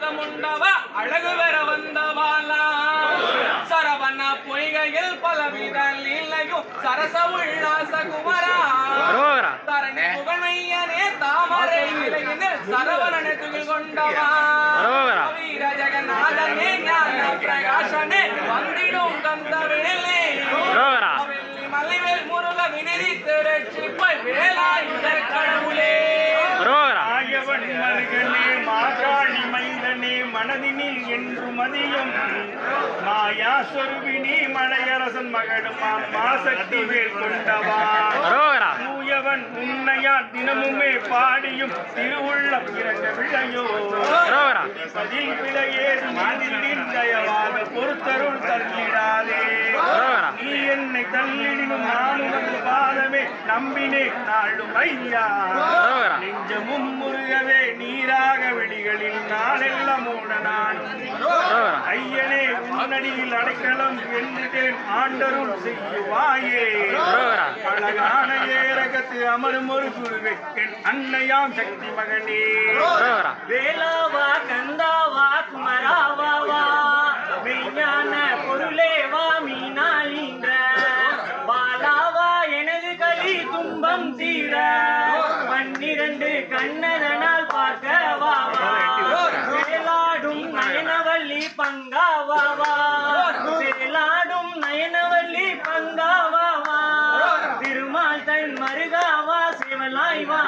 சந்தமுண்டவா அழகு பெற வந்தவாளா சரவண பொய்கையில் பலவித லீலையும் சரச உல்லாச குமரா தரணி புகழ்மையனே தாமரை இலையினில் சரவணனை துகில் கொண்டவா வீர ஜெகநாதனே ஞான பிரகாசனே வந்திடும் கந்தவேலே மலைவேல் முருக வினதி திருச்சிப்பை வேலாயுதர் கடவுளே ஆயவன் மருகனே மாகாணி மைந்தனே மனதினில் என்று மதியம் மாயா சொருவினி மலையரசன் மகளுமாம் மாசக்தி வேல் கொண்டவா தூயவன் உன்னையால் தினமுமே பாடியும் திருவுள்ளம் இறங்க விழையோ பதில் பிழையேது மனதின் தயவாக பொறுத்தருள் தள்ளிடாதே நீ என்னை தள்ளிடினும் நான் உனது பாதமே நம்பினே நாளும் ஐயா நெஞ்சமும் முருகவே நீராக வெளிகளில் நாளெல்லாம் மூட நான் ஐயனே உன்னடியில் அடைக்கலம் என்றேன் ஆண்டருள் செய்யுவாயே அழகான ஏரகத்து அமரும் ஒரு குருவே என் அன்னையாம் சக்தி மகனே வேலாவா கந்தாவா குமராவா மெய்ஞான பொருளேவா மீனாளின்ற பாலாவா எனது களி துன்பம் தீர 12 கண்ணதனால் பார்க்கவா வேலாடும் நயனவல்லி பங்காவா வேலாடும் நயனவல்லி பங்காவா திருமால் தன் மருகாவா சிவலாய்வா